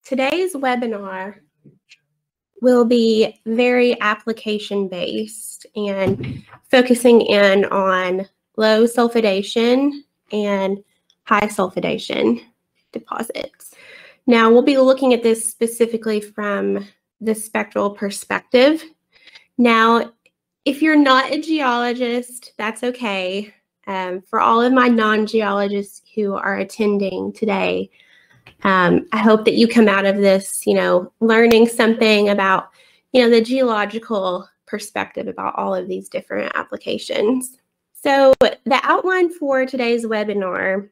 Today's webinar will be very application-based and focusing in on low sulfidation and high sulfidation deposits. Now, we'll be looking at this specifically from the spectral perspective. Now, if you're not a geologist, that's okay. For all of my non-geologists who are attending today, I hope that you come out of this, learning something about, the geological perspective about all of these different applications. So the outline for today's webinar,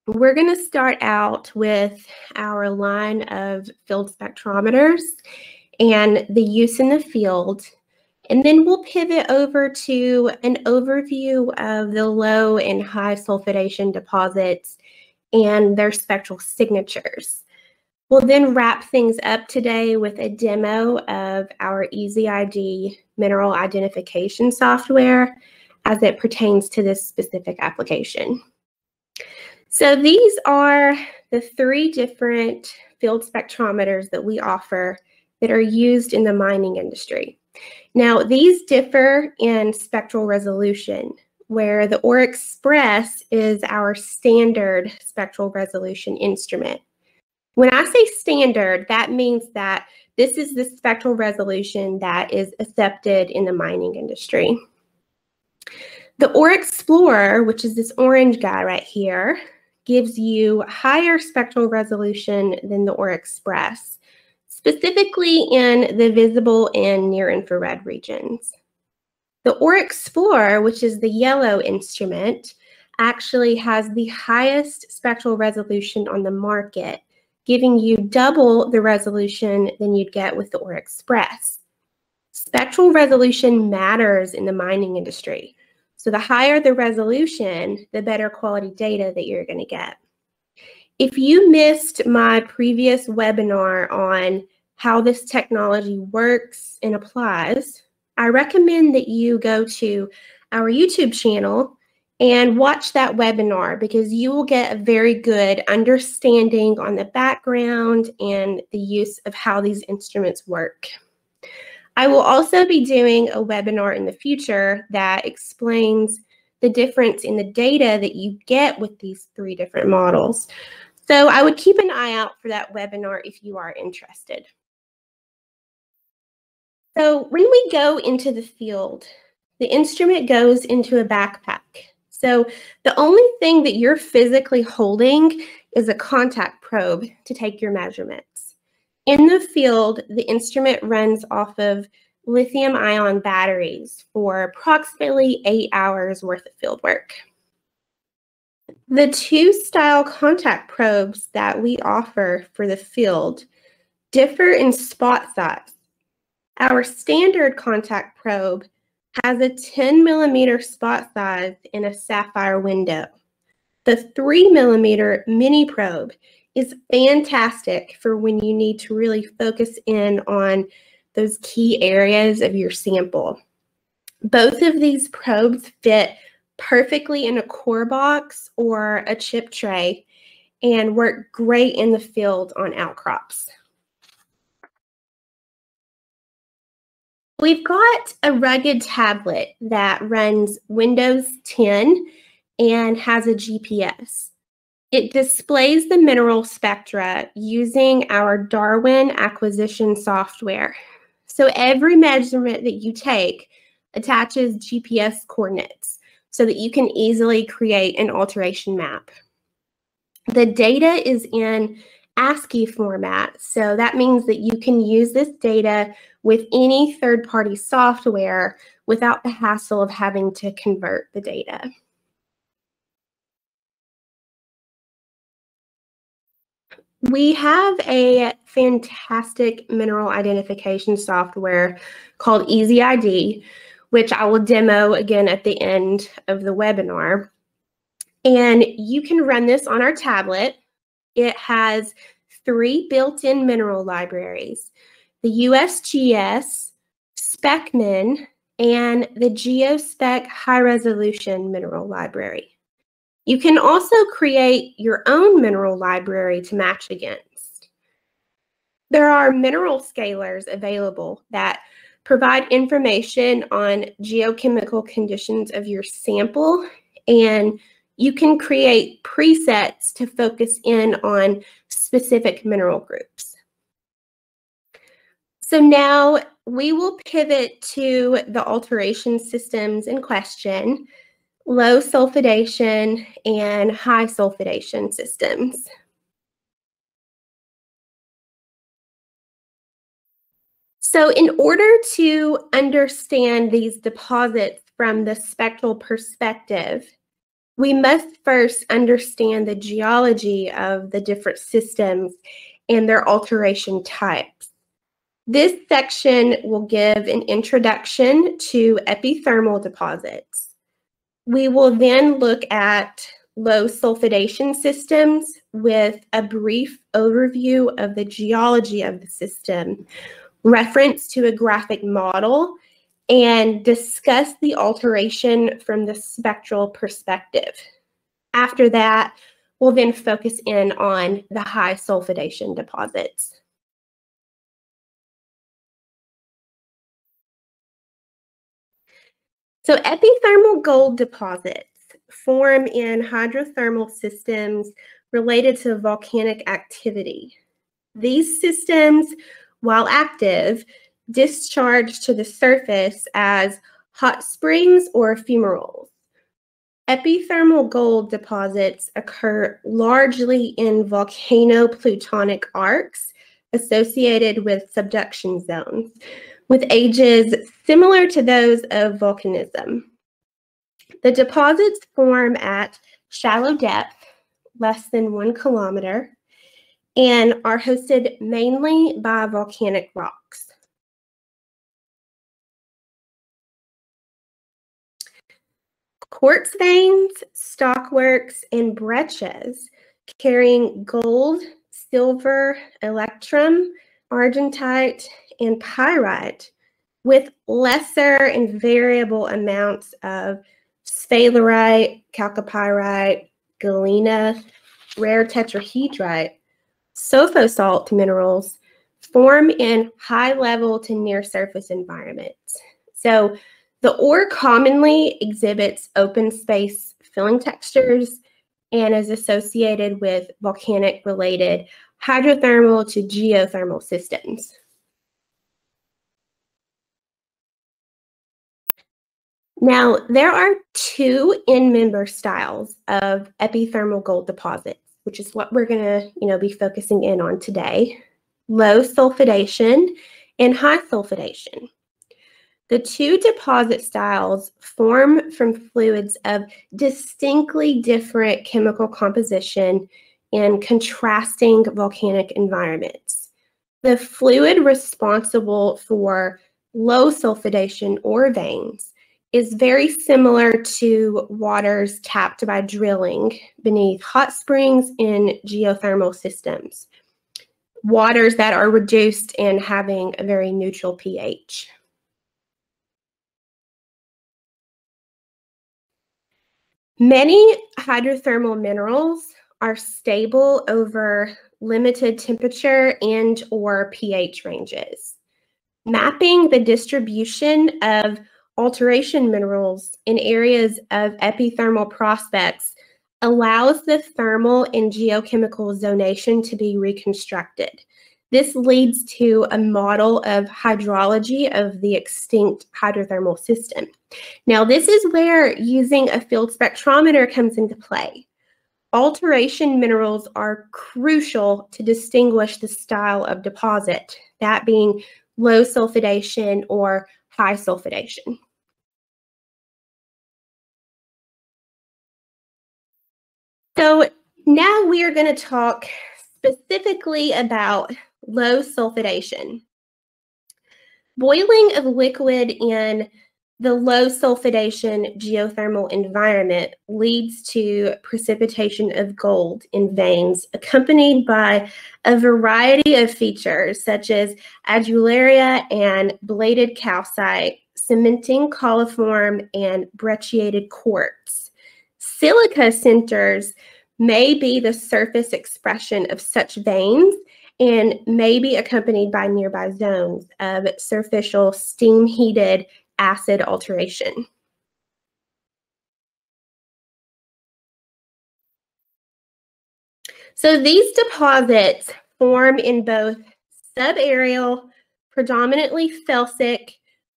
we're going to start out with our line of field spectrometers and the use in the field. And then we'll pivot over to an overview of the low and high sulfidation deposits and their spectral signatures. We'll then wrap things up today with a demo of our EasyID mineral identification software as it pertains to this specific application. So these are the 3 different field spectrometers that we offer that are used in the mining industry. Now, these differ in spectral resolution, where the OR Express is our standard spectral resolution instrument. When I say standard, that means that this is the spectral resolution that is accepted in the mining industry. The OR Explorer, which is this orange guy right here, gives you higher spectral resolution than the OR Express, specifically in the visible and near infrared regions. The OR Explorer, which is the yellow instrument, actually has the highest spectral resolution on the market, giving you double the resolution than you'd get with the OR Express. Spectral resolution matters in the mining industry. So the higher the resolution, the better quality data that you're going to get. If you missed my previous webinar on how this technology works and applies, I recommend that you go to our YouTube channel and watch that webinar, because you will get a very good understanding on the background and the use of how these instruments work. I will also be doing a webinar in the future that explains the difference in the data that you get with these 3 different models. So I would keep an eye out for that webinar if you are interested. So when we go into the field, the instrument goes into a backpack. So the only thing that you're physically holding is a contact probe to take your measurements. In the field, the instrument runs off of lithium-ion batteries for approximately 8 hours worth of field work. The 2 style contact probes that we offer for the field differ in spot size. Our standard contact probe has a 10mm spot size in a sapphire window. The 3mm mini probe is fantastic for when you need to really focus in on those key areas of your sample. Both of these probes fit perfectly in a core box or a chip tray and work great in the field on outcrops. We've got a rugged tablet that runs Windows 10 and has a GPS. It displays the mineral spectra using our Darwin acquisition software. So every measurement that you take attaches GPS coordinates so that you can easily create an alteration map. The data is in ASCII format, so that means that you can use this data with any third-party software without the hassle of having to convert the data. We have a fantastic mineral identification software called EasyID, which I will demo again at the end of the webinar. And you can run this on our tablet. It has 3 built-in mineral libraries: the USGS, SpecMin, and the GeoSpec high-resolution mineral library. You can also create your own mineral library to match against. There are mineral scalars available that provide information on geochemical conditions of your sample, and you can create presets to focus in on specific mineral groups. So now we will pivot to the alteration systems in question, low sulfidation and high sulfidation systems. So in order to understand these deposits from the spectral perspective, we must first understand the geology of the different systems and their alteration types. This section will give an introduction to epithermal deposits. We will then look at low sulfidation systems with a brief overview of the geology of the system, reference to a graphic model, and discuss the alteration from the spectral perspective. After that, we'll then focus in on the high sulfidation deposits. So epithermal gold deposits form in hydrothermal systems related to volcanic activity. These systems, while active, discharge to the surface as hot springs or fumaroles. Epithermal gold deposits occur largely in volcanoplutonic arcs associated with subduction zones, with ages similar to those of volcanism. The deposits form at shallow depth, less than 1 kilometer, and are hosted mainly by volcanic rocks. Quartz veins, stockworks, and breccias carrying gold, silver, electrum, argentite, and pyrite, with lesser and variable amounts of sphalerite, chalcopyrite, galena, rare tetrahedrite, sulfosalt minerals, form in high-level to near-surface environments. So the ore commonly exhibits open space filling textures and is associated with volcanic-related hydrothermal to geothermal systems. Now, there are two end-member styles of epithermal gold deposits, which is what we're going to, be focusing in on today: low sulfidation and high sulfidation. The two deposit styles form from fluids of distinctly different chemical composition in contrasting volcanic environments. The fluid responsible for low sulfidation ore veins is very similar to waters tapped by drilling beneath hot springs in geothermal systems, waters that are reduced and having a very neutral pH. Many hydrothermal minerals are stable over limited temperature and or pH ranges. Mapping the distribution of alteration minerals in areas of epithermal prospects allows the thermal and geochemical zonation to be reconstructed. This leads to a model of hydrology of the extinct hydrothermal system. Now, this is where using a field spectrometer comes into play. Alteration minerals are crucial to distinguish the style of deposit, that being low sulfidation or high sulfidation. So now we are going to talk specifically about low sulfidation. Boiling of liquid in the low sulfidation geothermal environment leads to precipitation of gold in veins, accompanied by a variety of features such as adularia and bladed calcite, cementing coliform, and brecciated quartz. Silica centers may be the surface expression of such veins, and may be accompanied by nearby zones of superficial steam-heated acid alteration. So these deposits form in both subaerial, predominantly felsic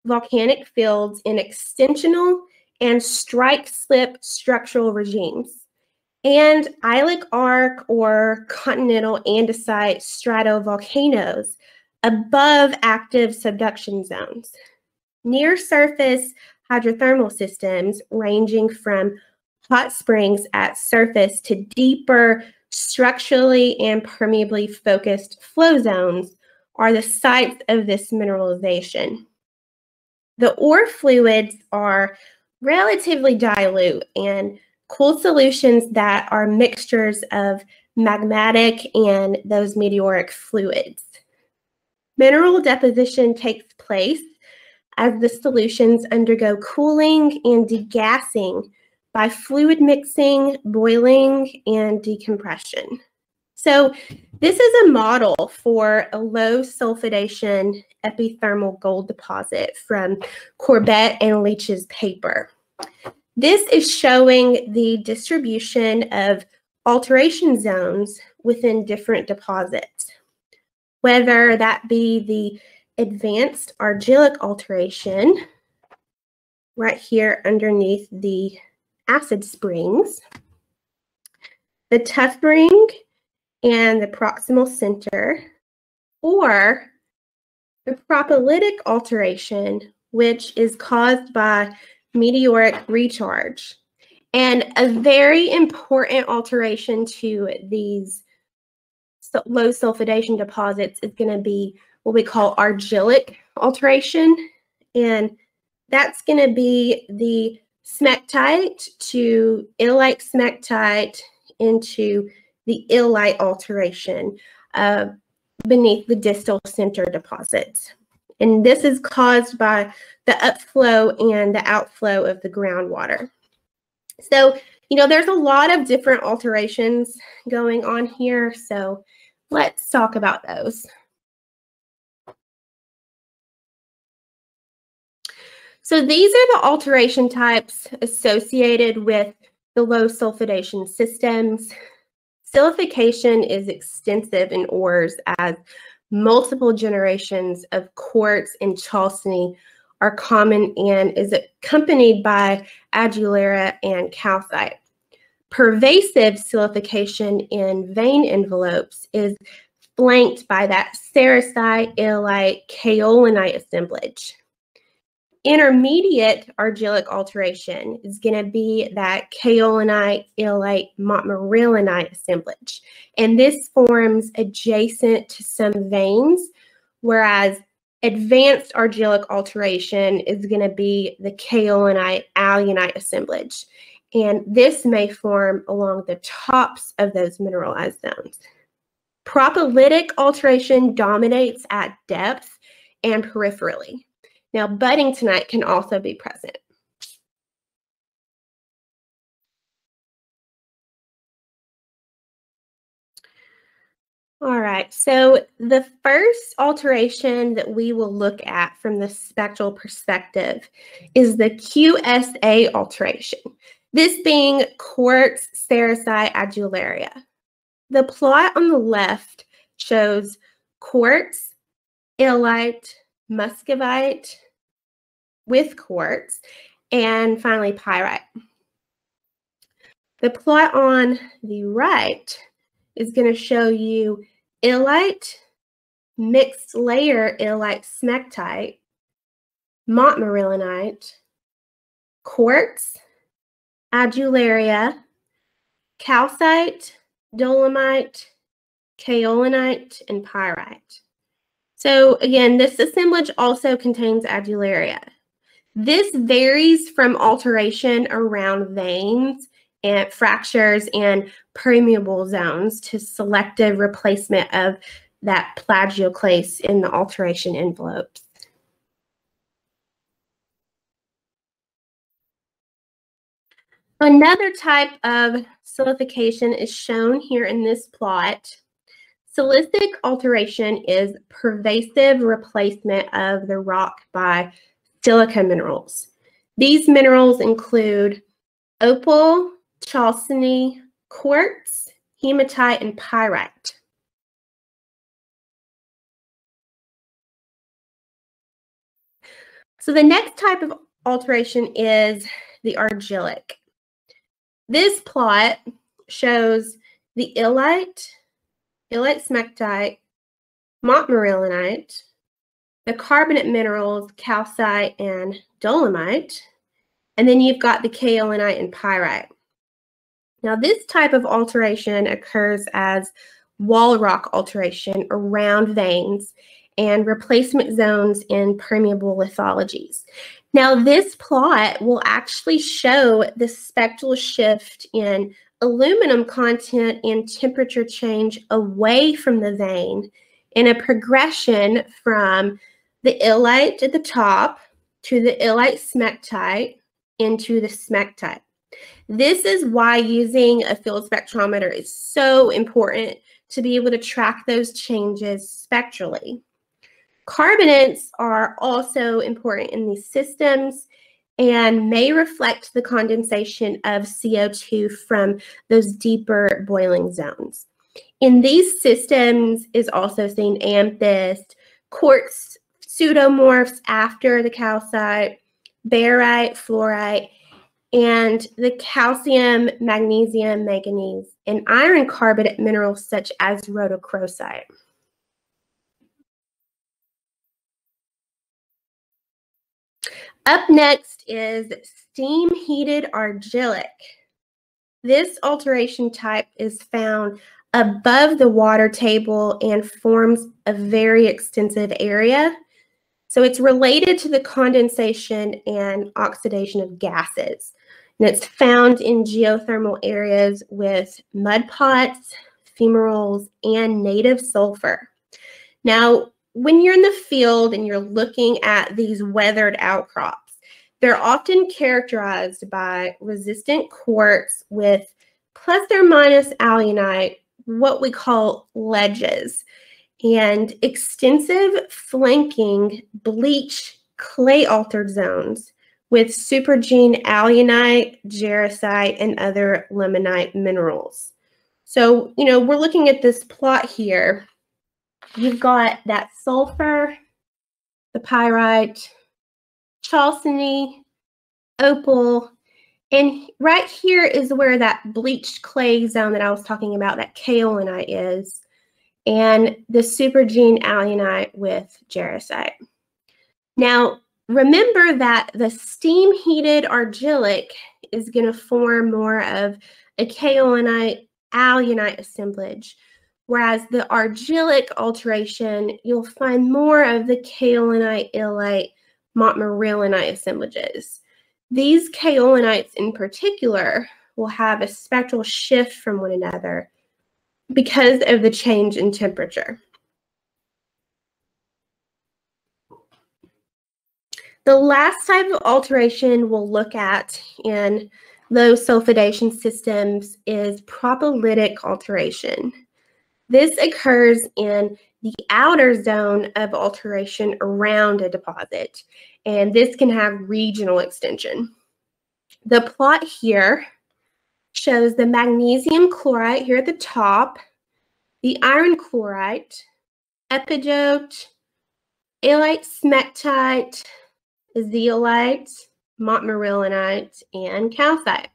volcanic fields in extensional and strike-slip structural regimes, and Argelic arc or continental andesite stratovolcanoes above active subduction zones. Near-surface hydrothermal systems ranging from hot springs at surface to deeper structurally and permeably focused flow zones are the sites of this mineralization. The ore fluids are relatively dilute and cool solutions that are mixtures of magmatic and those meteoric fluids. Mineral deposition takes place as the solutions undergo cooling and degassing by fluid mixing, boiling, and decompression. So this is a model for a low sulfidation epithermal gold deposit from Corbett and Leach's paper. This is showing the distribution of alteration zones within different deposits, whether that be the advanced Argillic alteration right here underneath the acid springs, the tuff ring and the proximal center, or the Propolytic alteration, which is caused by meteoric recharge. And a very important alteration to these low sulfidation deposits is going to be what we call Argillic alteration. And that's going to be the smectite to illite smectite into the illite alteration beneath the distal center deposits. And this is caused by the upflow and the outflow of the groundwater. So, there's a lot of different alterations going on here. So let's talk about those. So these are the alteration types associated with the low sulfidation systems. Silicification is extensive in ores as multiple generations of quartz and chalcedony are common and is accompanied by adularia and calcite. Pervasive silicification in vein envelopes is flanked by that sericite, illite, kaolinite assemblage. Intermediate Argelic alteration is going to be that kaolinite, illite, montmorillonite assemblage. And this forms adjacent to some veins, whereas advanced Argelic alteration is going to be the kaolinite, alunite assemblage. And this may form along the tops of those mineralized zones. Propolytic alteration dominates at depth and peripherally. Now, buddingtonite can also be present. All right, so the first alteration that we will look at from the spectral perspective is the Qsa alteration, this being quartz sericite adularia. The plot on the left shows quartz, illite, muscovite with quartz, and finally pyrite. The plot on the right is going to show you illite, mixed layer illite smectite, montmorillonite, quartz, adularia, calcite, dolomite, kaolinite, and pyrite. So again, this assemblage also contains adularia. This varies from alteration around veins and fractures and permeable zones to selective replacement of that plagioclase in the alteration envelopes. Another type of silicification is shown here in this plot. Syllistic alteration is pervasive replacement of the rock by silica minerals. These minerals include opal, chalcedony, quartz, hematite, and pyrite. So the next type of alteration is the argillic. This plot shows the illite smectite, montmorillonite, the carbonate minerals calcite and dolomite, and then you've got the kaolinite and pyrite. Now this type of alteration occurs as wall rock alteration around veins and replacement zones in permeable lithologies. Now this plot will actually show the spectral shift in aluminum content and temperature change away from the vein in a progression from the illite at the top to the illite smectite into the smectite. This is why using a field spectrometer is so important to be able to track those changes spectrally. Carbonates are also important in these systems and may reflect the condensation of CO2 from those deeper boiling zones. In these systems is also seen amethyst, quartz pseudomorphs after the calcite, barite, fluorite, and the calcium, magnesium, manganese, and iron carbonate minerals such as rhodochrosite. Up next is steam-heated argillic. This alteration type is found above the water table and forms a very extensive area. So it's related to the condensation and oxidation of gases. And it's found in geothermal areas with mud pots, fumaroles, and native sulfur. Now, when you're in the field and you're looking at these weathered outcrops, they're often characterized by resistant quartz with plus or minus alunite, what we call ledges, and extensive flanking bleach clay altered zones with supergene alunite, jarosite, and other limonite minerals. So, we're looking at this plot here. You've got that sulfur, the pyrite, chalcedony, opal, and right here is where that bleached clay zone that I was talking about, that kaolinite is, and the supergene alunite with jarosite. Now, remember that the steam-heated argillic is going to form more of a kaolinite-alunite assemblage, whereas the argillic alteration, you'll find more of the kaolinite, illite, montmorillonite assemblages. These kaolinites in particular will have a spectral shift from one another because of the change in temperature. The last type of alteration we'll look at in low sulfidation systems is propolytic alteration. This occurs in the outer zone of alteration around a deposit, and this can have regional extension. The plot here shows the magnesium chloride here at the top, the iron chloride, epidote, illite smectite, zeolite, montmorillonite, and calcite.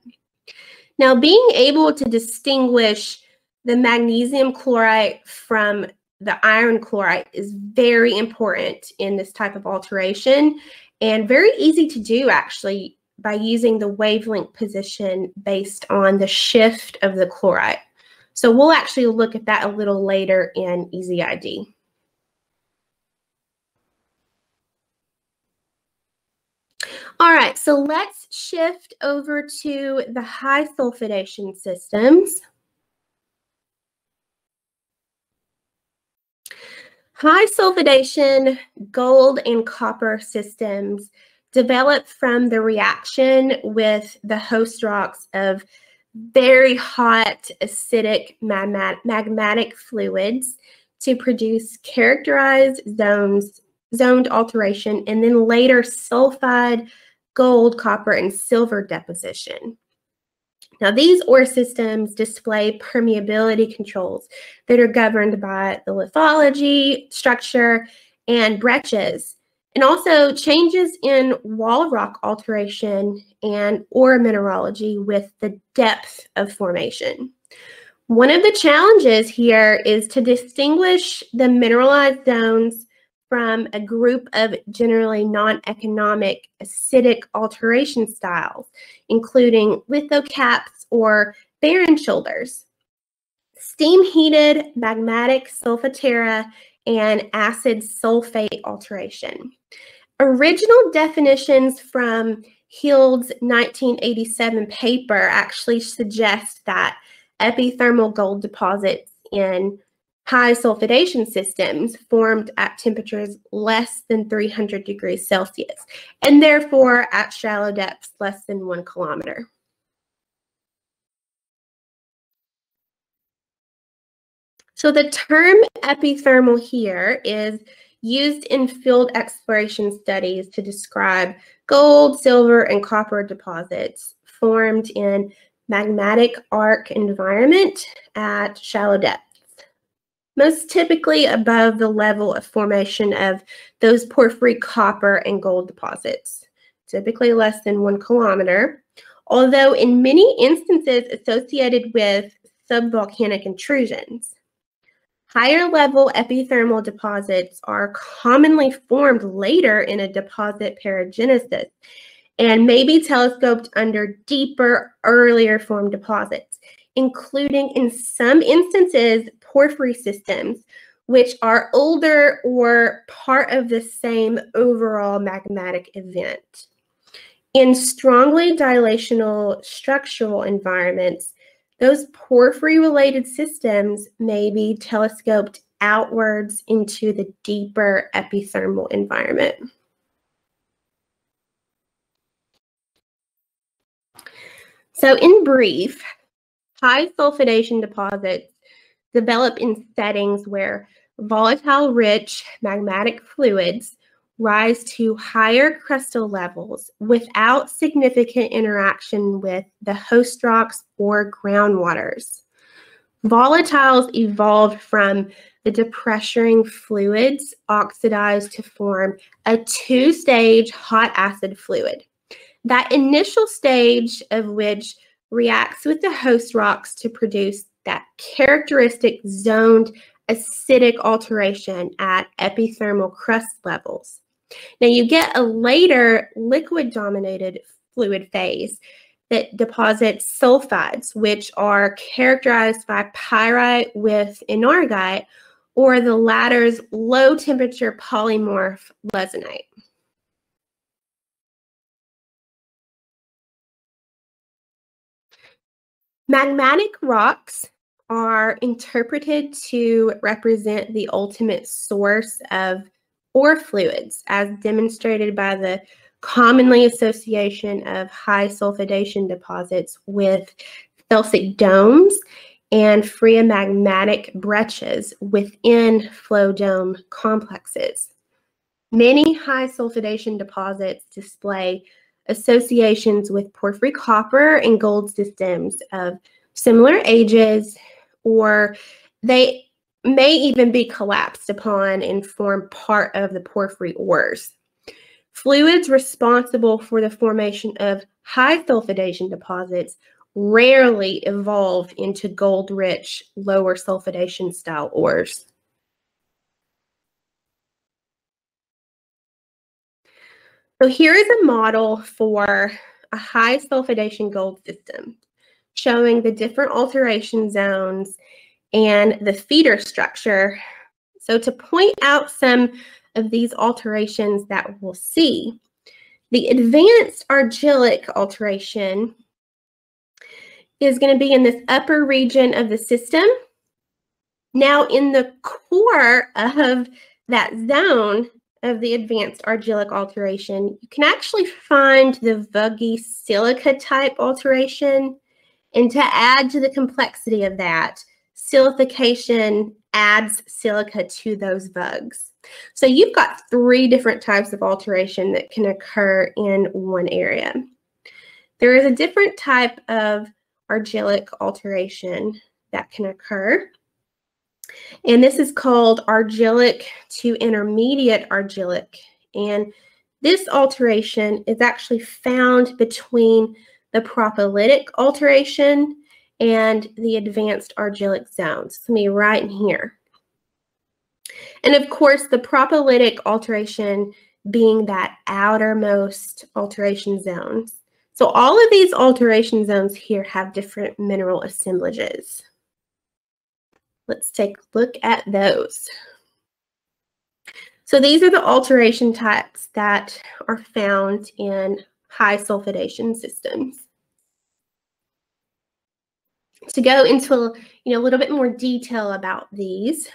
Now, being able to distinguish the magnesium chloride from the iron chloride is very important in this type of alteration, and very easy to do actually by using the wavelength position based on the shift of the chloride. So we'll actually look at that a little later in EZID. All right, so let's shift over to the high sulfidation systems. High sulfidation gold and copper systems develop from the reaction with the host rocks of very hot, acidic, magmatic fluids to produce characterized zoned alteration, and then later sulfide, gold, copper, and silver deposition. Now, these ore systems display permeability controls that are governed by the lithology, structure, and breccias, and also changes in wall rock alteration and ore mineralogy with the depth of formation. One of the challenges here is to distinguish the mineralized zones from a group of generally non-economic acidic alteration styles, including lithocaps or Barren Shoulders, steam-heated magmatic sulfitera, and acid sulfate alteration. Original definitions from Hild's 1987 paper actually suggest that epithermal gold deposits in high sulfidation systems formed at temperatures less than 300 degrees Celsius, and therefore at shallow depths less than 1 kilometer. So the term epithermal here is used in field exploration studies to describe gold, silver, and copper deposits formed in magmatic arc environment at shallow depths, most typically above the level of formation of those porphyry copper and gold deposits, typically less than 1 kilometer, although in many instances associated with subvolcanic intrusions. Higher level epithermal deposits are commonly formed later in a deposit paragenesis and may be telescoped under deeper, earlier formed deposits, including in some instances porphyry systems, which are older or part of the same overall magmatic event. In strongly dilational structural environments, those porphyry-related systems may be telescoped outwards into the deeper epithermal environment. So in brief, high sulfidation deposits develop in settings where volatile-rich magmatic fluids rise to higher crustal levels without significant interaction with the host rocks or groundwaters. Volatiles evolved from the depressuring fluids oxidized to form a two-stage hot acid fluid. That initial stage of which reacts with the host rocks to produce that characteristic zoned acidic alteration at epithermal crust levels. Now you get a later liquid-dominated fluid phase that deposits sulfides, which are characterized by pyrite with enargite, or the latter's low-temperature polymorph lesonite. Magmatic rocks are interpreted to represent the ultimate source of ore fluids, as demonstrated by the commonly association of high sulfidation deposits with felsic domes and phreomagmatic breccias within flow dome complexes. Many high sulfidation deposits display associations with porphyry copper and gold systems of similar ages, or they may even be collapsed upon and form part of the porphyry ores. Fluids responsible for the formation of high sulfidation deposits rarely evolve into gold-rich, lower sulfidation style ores. So here is a model for a high sulfidation gold system showing the different alteration zones and the feeder structure. So to point out some of these alterations that we'll see, the advanced Argelic alteration is going to be in this upper region of the system. Now in the core of that zone of the advanced Argillic alteration, you can actually find the vuggy silica type alteration And to add to the complexity of that, silicification adds silica to those vugs. So you've got 3 different types of alteration that can occur in one area. There is a different type of Argillic alteration that can occur. And this is called Argelic to intermediate Argelic. And this alteration is actually found between the Propolytic Alteration and the advanced Argelic zones. It's going to be right in here. And of course, the Propolytic Alteration being that outermost alteration zones. So all of these alteration zones here have different mineral assemblages. Let's take a look at those. So these are the alteration types that are found in high sulfidation systems. To go into a little bit more detail about these,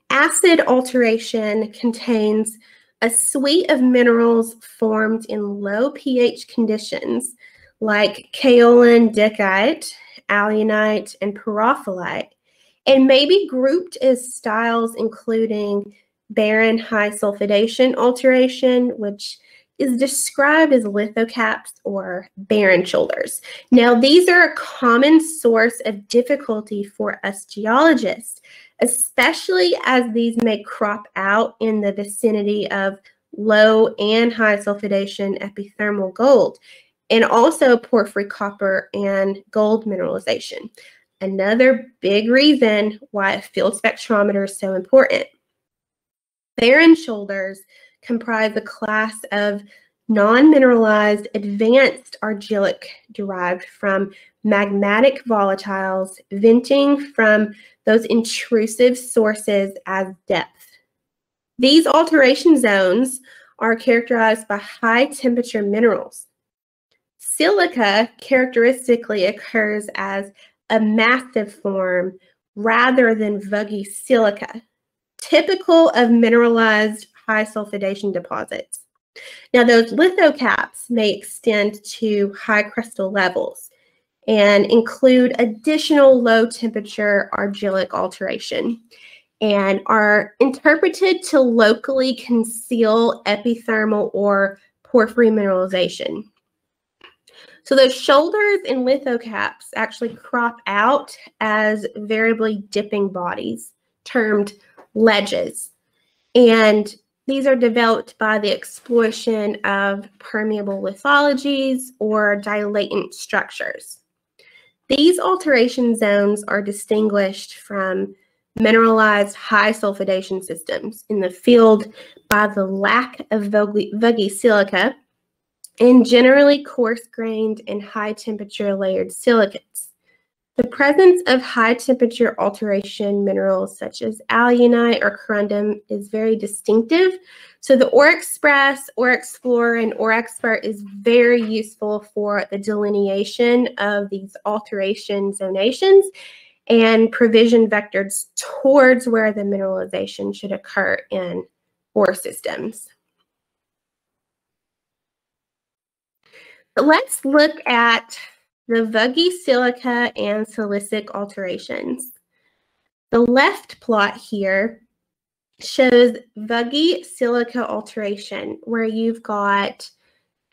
acid alteration contains a suite of minerals formed in low pH conditions like kaolin, dicite, alunite, and pyrophyllite, and may be grouped as styles including barren high sulfidation alteration, which is described as lithocaps or barren shoulders. Now, these are a common source of difficulty for us geologists, especially as these may crop out in the vicinity of low and high sulfidation epithermal gold, and also porphyry copper and gold mineralization. Another big reason why a field spectrometer is so important. Barren shoulders comprise a class of non-mineralized advanced argillic derived from magmatic volatiles venting from those intrusive sources as depth. These alteration zones are characterized by high temperature minerals. Silica characteristically occurs as a massive form rather than vuggy silica, typical of mineralized high sulfidation deposits. Now, those lithocaps may extend to high crustal levels and include additional low temperature argillic alteration and are interpreted to locally conceal epithermal or porphyry mineralization. So those shoulders and lithocaps actually crop out as variably dipping bodies termed ledges. And these are developed by the exploitation of permeable lithologies or dilatant structures. These alteration zones are distinguished from mineralized high sulfidation systems in the field by the lack of vuggy silica and generally coarse-grained and high-temperature layered silicates. The presence of high-temperature alteration minerals such as alunite or corundum is very distinctive. So the ORExpress, ORExplorer, and ORExpert is very useful for the delineation of these alteration zonations and provision vectors towards where the mineralization should occur in ore systems. Let's look at the vuggy silica and silicic alterations. The left plot here shows vuggy silica alteration, where you've got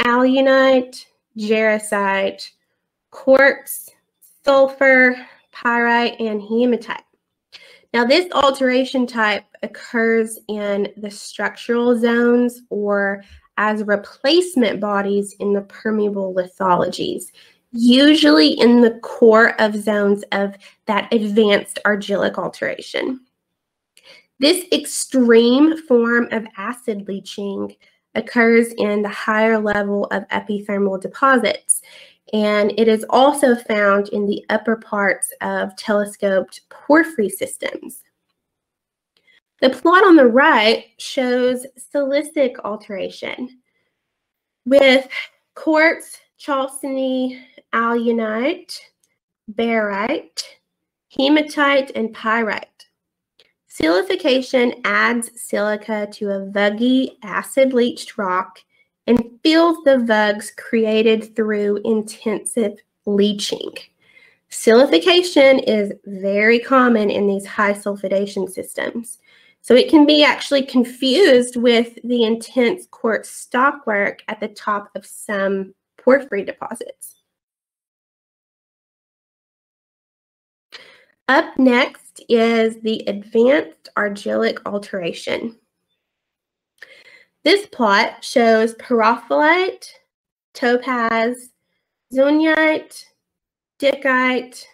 alunite, jarosite, quartz, sulfur, pyrite, and hematite. Now, this alteration type occurs in the structural zones or as replacement bodies in the permeable lithologies, usually in the core of zones of that advanced argillic alteration. This extreme form of acid leaching occurs in the higher level of epithermal deposits, and it is also found in the upper parts of telescoped porphyry systems. The plot on the right shows Syllistic alteration with quartz, chalcedony, alunite, barite, hematite, and pyrite. Silicification adds silica to a vuggy, acid-leached rock and fills the vugs created through intensive leaching. Silicification is very common in these high sulfidation systems. So it can be actually confused with the intense quartz stockwork at the top of some porphyry deposits. Up next is the advanced Argillic Alteration. This plot shows Prophyllite, topaz, zohnite, dickite,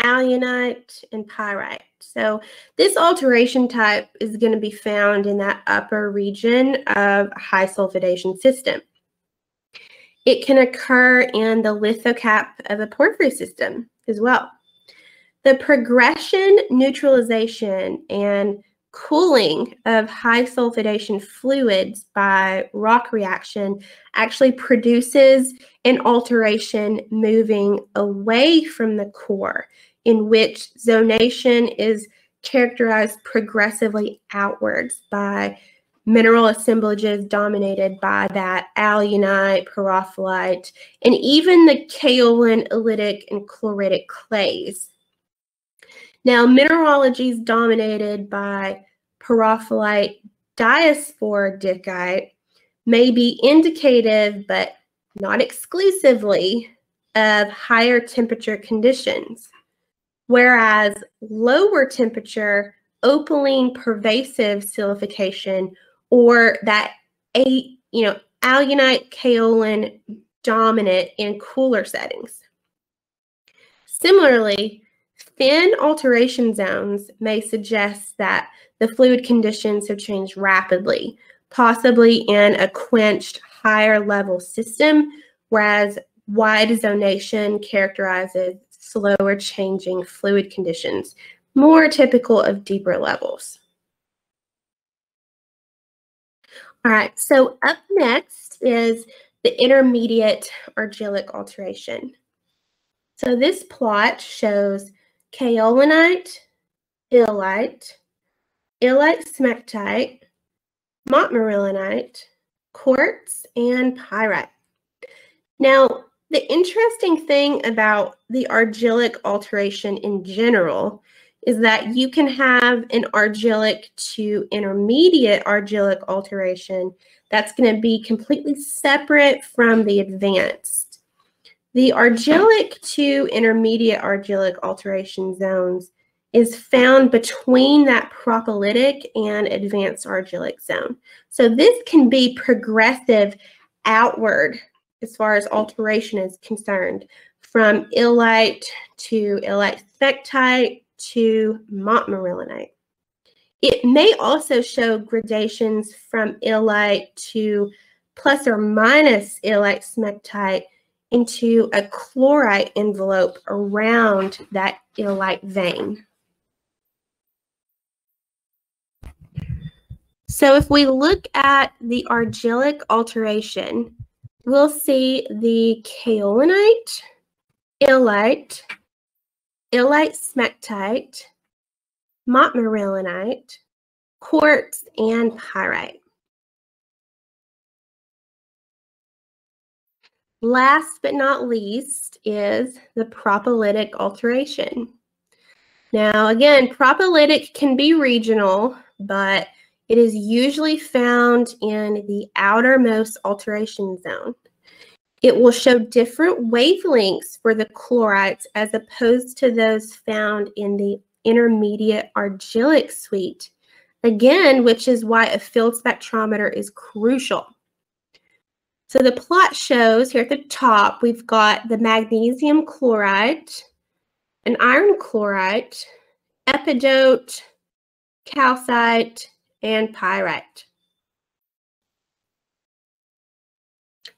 alunite, and pyrite. So this alteration type is going to be found in that upper region of a high sulfidation system. It can occur in the lithocap of a porphyry system as well. The progression, neutralization, and cooling of high sulfidation fluids by rock reaction actually produces an alteration moving away from the core, in which zonation is characterized progressively outwards by mineral assemblages dominated by that alunite, prophyllite, and even the kaolin, oolitic, and chloritic clays. Now, mineralogy is dominated by prophyllite diaspore dickite may be indicative, but not exclusively, of higher temperature conditions, whereas lower temperature opaline pervasive silicification or that alunite kaolin dominant in cooler settings. Similarly, thin alteration zones may suggest that the fluid conditions have changed rapidly, possibly in a quenched higher level system, whereas wide zonation characterizes slower changing fluid conditions, more typical of deeper levels. All right, so up next is the intermediate Argillic Alteration. So this plot shows kaolinite, illite, smectite, montmorillonite, quartz, and pyrite. Now, the interesting thing about the Argillic Alteration in general is that you can have an Argillic to intermediate Argillic Alteration that's going to be completely separate from the advanced. The Argillic to intermediate Argillic Alteration zones is found between that Propolytic and advanced Argillic zone. So this can be progressive outward as far as alteration is concerned, from illite to illite smectite to montmorillonite. It may also show gradations from illite to plus or minus illite smectite into a chloride envelope around that illite vein. So if we look at the Argillic Alteration, we'll see the kaolinite, illite smectite, montmorillonite, quartz, and pyrite. Last but not least is the Propolytic Alteration. Now, again, Propolytic can be regional, but it is usually found in the outermost alteration zone. It will show different wavelengths for the chlorides as opposed to those found in the intermediate Argillic suite, again, which is why a field spectrometer is crucial. So the plot shows here at the top, we've got the magnesium chloride, an iron chloride, epidote, calcite, and pyrite.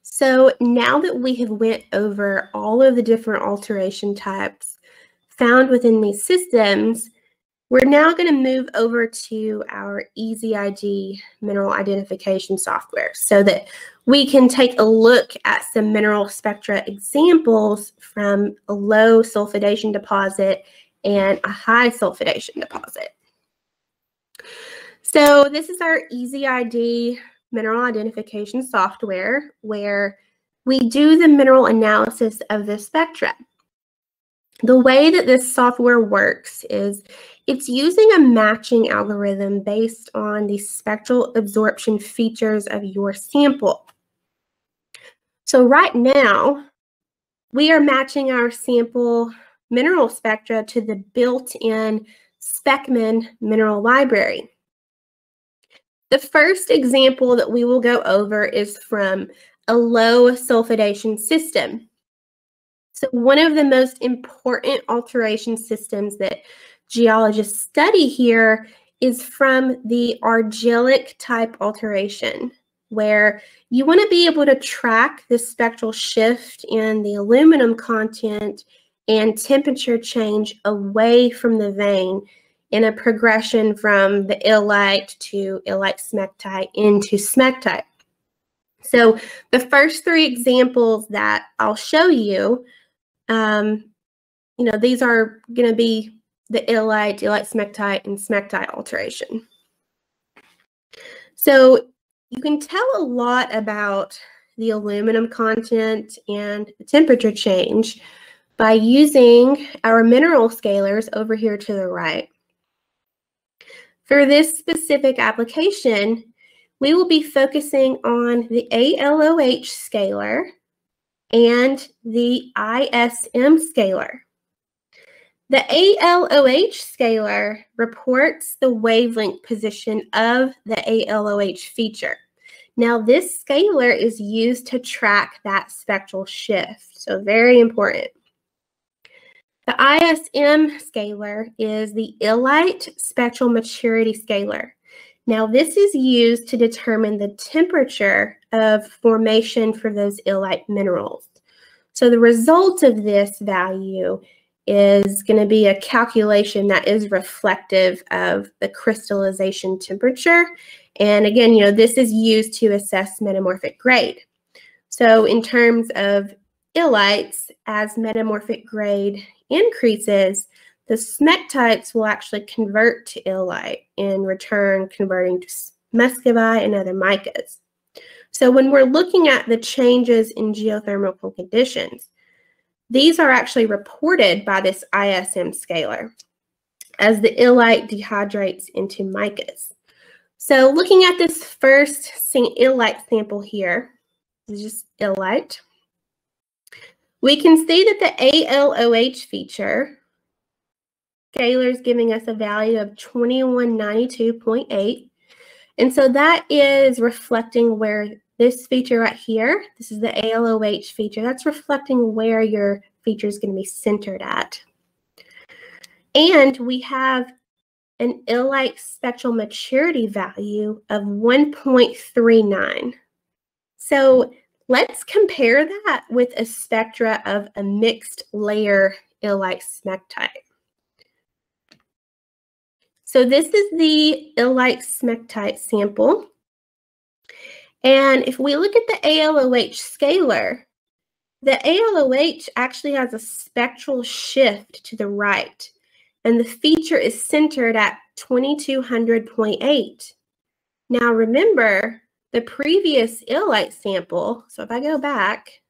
So now that we have went over all of the different alteration types found within these systems, we're now going to move over to our EZID mineral identification software so that we can take a look at some mineral spectra examples from a low sulfidation deposit and a high sulfidation deposit. So this is our EZID mineral identification software where we do the mineral analysis of the spectra. The way that this software works is it's using a matching algorithm based on the spectral absorption features of your sample. So right now, we are matching our sample mineral spectra to the built-in Specman mineral library. The first example that we will go over is from a low sulfidation system. So one of the most important alteration systems that geologists study here is from the Argelic type alteration, where you want to be able to track the spectral shift in the aluminum content and temperature change away from the vein in a progression from the illite to illite smectite into smectite. So the first three examples that I'll show you, these are going to be the illite smectite, and smectite alteration. So you can tell a lot about the aluminum content and the temperature change by using our mineral scalars over here to the right. For this specific application, we will be focusing on the Aloh scalar and the ISM scalar. The Aloh scalar reports the wavelength position of the Aloh feature. Now, this scalar is used to track that spectral shift, so very important. The ISM scalar is the illite spectral maturity scalar. Now, this is used to determine the temperature of formation for those illite minerals. So the result of this value is going to be a calculation that is reflective of the crystallization temperature. And again, this is used to assess metamorphic grade. So in terms of illites, as metamorphic grade increases, the smectites will actually convert to illite, in return converting to muscovite and other micas. So when we're looking at the changes in geothermal conditions, these are actually reported by this ISM scalar as the illite dehydrates into micas. So looking at this first illite sample here, this is just illite, we can see that the Aloh feature scalar is giving us a value of 2192.8. And so that is reflecting where this feature right here, this is the Aloh feature, that's reflecting where your feature is going to be centered at. And we have an illite spectral maturity value of 1.39. So let's compare that with a spectra of a mixed layer illite smectite. So this is the illite smectite sample. And if we look at the Aloh scalar, the Aloh actually has a spectral shift to the right, and the feature is centered at 2200.8. Now remember, the previous illite sample, so if I go back,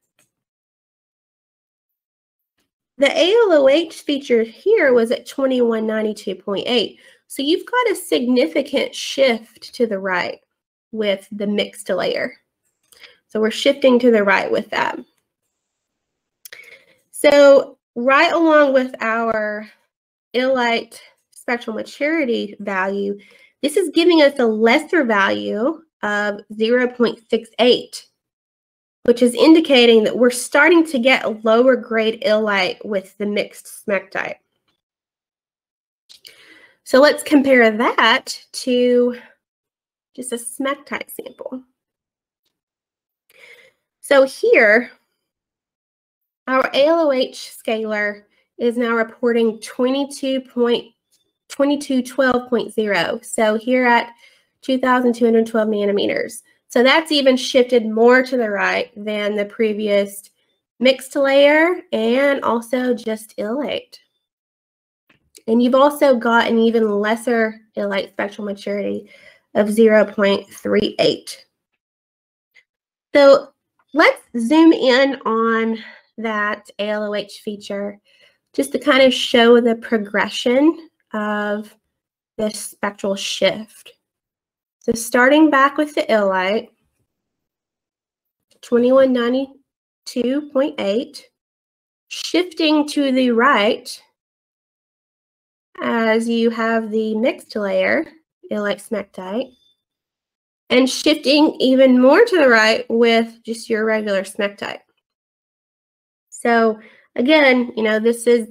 the Aloh feature here was at 2192.8. So you've got a significant shift to the right with the mixed layer. So we're shifting to the right with that. So right along with our illite spectral maturity value, this is giving us a lesser value of 0.68, which is indicating that we're starting to get a lower grade illite with the mixed smectite. So let's compare that to just a smectite sample. So here, our Aloh scalar is now reporting 2212.0. So here at 2,212 nanometers. So that's even shifted more to the right than the previous mixed layer and also just illite. And you've also got an even lesser illite spectral maturity of 0.38. So let's zoom in on that Aloh feature just to kind of show the progression of this spectral shift. So starting back with the illite, 2192.8, shifting to the right as you have the mixed layer, illite smectite, and shifting even more to the right with just your regular smectite. So again, this is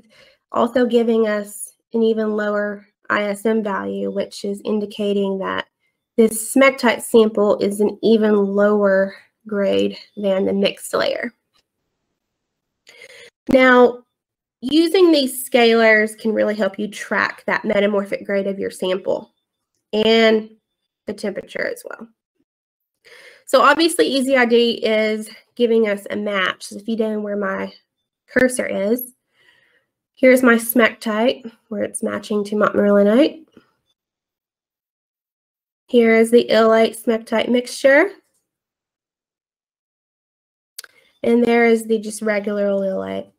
also giving us an even lower ISM value, which is indicating that this smectite sample is an even lower grade than the mixed layer. Now, using these scalars can really help you track that metamorphic grade of your sample and the temperature as well. So obviously EasyID is giving us a match. So if you know where my cursor is, here's my smectite where it's matching to montmorillonite. Here is the illite smectite mixture. And there is the just regular illite.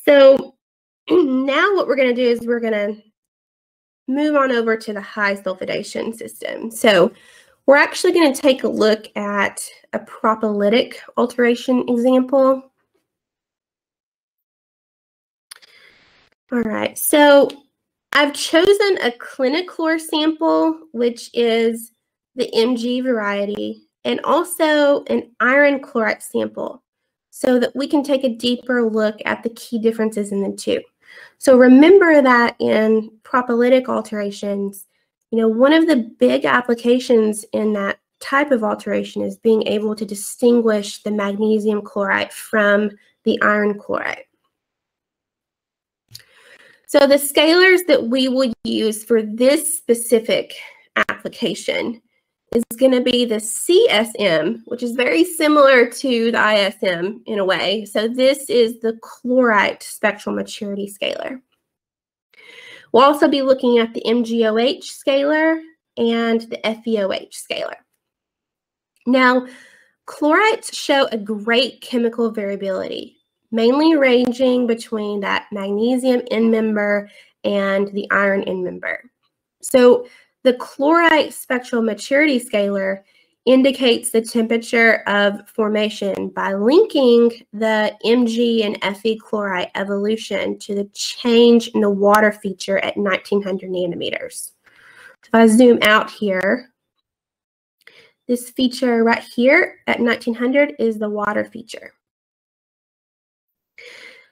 So now what we're going to do is we're going to move on over to the high sulfidation system. So we're actually going to take a look at a Propolytic Alteration example. All right, so I've chosen a Clinichlor sample, which is the Mg variety, and also an iron chloride sample, so that we can take a deeper look at the key differences in the two. So remember that in Propolytic alterations, one of the big applications in that type of alteration is being able to distinguish the magnesium chloride from the iron chloride. So the scalars that we will use for this specific application is going to be the CSM, which is very similar to the ISM in a way. So this is the chloride spectral maturity scalar. We'll also be looking at the MgOH scalar and the FeOH scalar. Now, chlorides show a great chemical variability, mainly ranging between that magnesium end member and the iron end member. So the chloride spectral maturity scalar indicates the temperature of formation by linking the Mg and Fe chloride evolution to the change in the water feature at 1900 nanometers. If I zoom out here, this feature right here at 1900 is the water feature.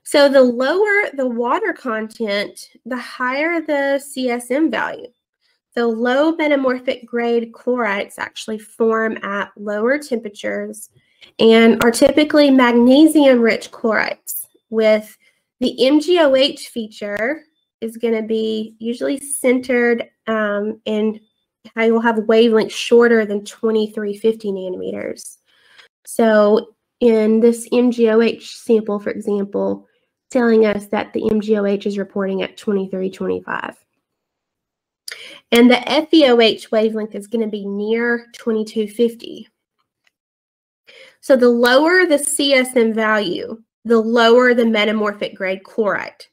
So the lower the water content, the higher the CSM value. So low metamorphic grade chlorides actually form at lower temperatures and are typically magnesium-rich chlorides, with the MgOH feature is going to be usually centered in how you'll have wavelengths shorter than 2350 nanometers. So in this MgOH sample, for example, telling us that the MgOH is reporting at 2325. And the FeOH wavelength is going to be near 2250. So the lower the CSM value, the lower the metamorphic grade chloride.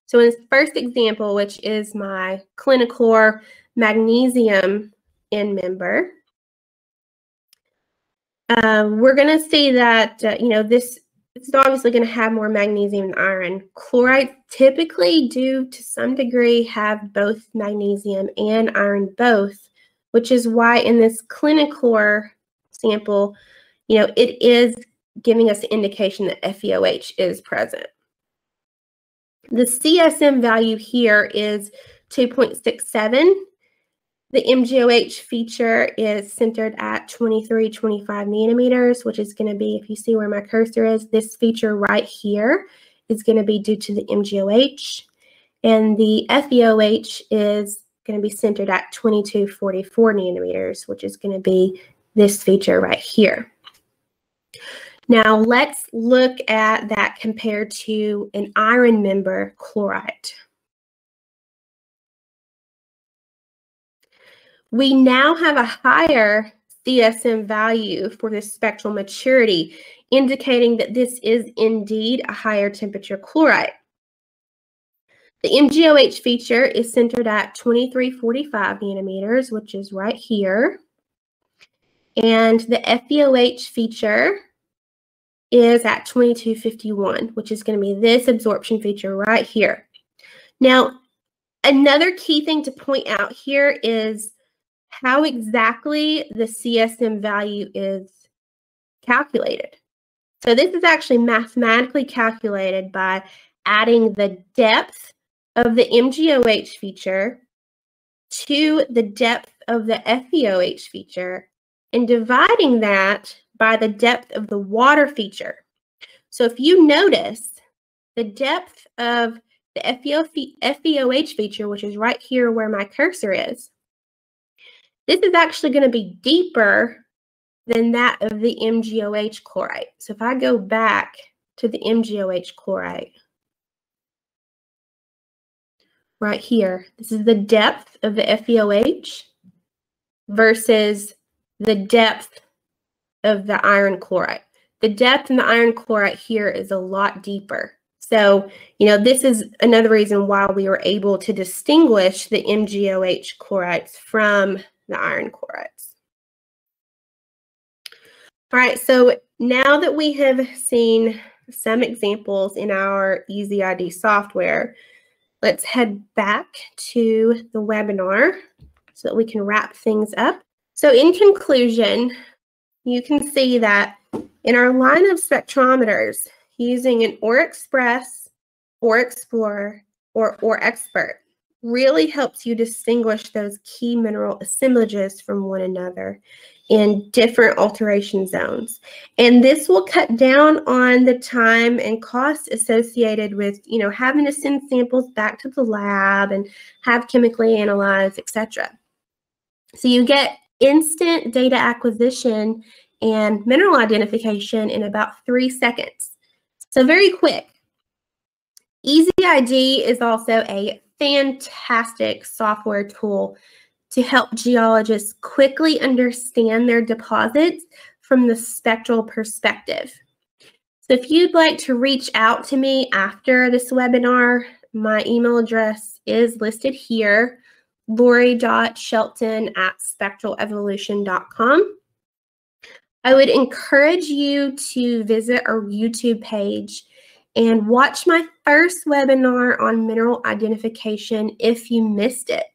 So in this first example, which is my Clinichlor magnesium end member, we're going to see that, this is obviously going to have more magnesium than iron. Chlorides typically do, to some degree, have both magnesium and iron both, which is why in this Clinichlor sample, it is giving us an indication that FeOH is present. The CSM value here is 2.67. The MgOH feature is centered at 2325 nanometers, which is going to be, if you see where my cursor is, this feature right here is going to be due to the MgOH. And the FeOH is going to be centered at 2244 nanometers, which is going to be this feature right here. Now let's look at that compared to an iron member chloride. We now have a higher CSM value for this spectral maturity, indicating that this is indeed a higher temperature chloride. The MgOH feature is centered at 2345 nanometers, which is right here. And the FeOH feature is at 2251, which is going to be this absorption feature right here. Now, another key thing to point out here is how exactly the CSM value is calculated. So this is actually mathematically calculated by adding the depth of the MgOH feature to the depth of the FeOH feature and dividing that by the depth of the water feature. So if you notice, the depth of the FeOH feature, which is right here where my cursor is, this is actually going to be deeper than that of the MgOH chloride. So if I go back to the MgOH chloride, right here, this is the depth of the FeOH versus the depth of the iron chloride. The depth in the iron chloride here is a lot deeper. So, this is another reason why we were able to distinguish the MgOH chlorides from the iron chlorides. All right, so now that we have seen some examples in our EasyID software, let's head back to the webinar so that we can wrap things up. So in conclusion, you can see that in our line of spectrometers, using an OR Express, OR Explorer, or OR Expert really helps you distinguish those key mineral assemblages from one another in different alteration zones. And this will cut down on the time and cost associated with, having to send samples back to the lab and have chemically analyzed, etc. So you get instant data acquisition and mineral identification in about 3 seconds. So very quick. EasyID is also a fantastic software tool to help geologists quickly understand their deposits from the spectral perspective. So if you'd like to reach out to me after this webinar, my email address is listed here, lori.shelton@spectralevolution.com. I would encourage you to visit our YouTube page and watch my first webinar on mineral identification if you missed it.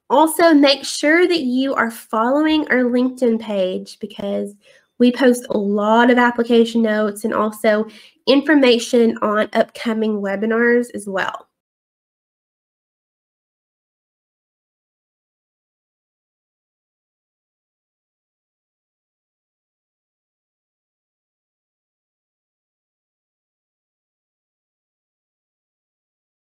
Also, make sure that you are following our LinkedIn page because we post a lot of application notes and also information on upcoming webinars as well.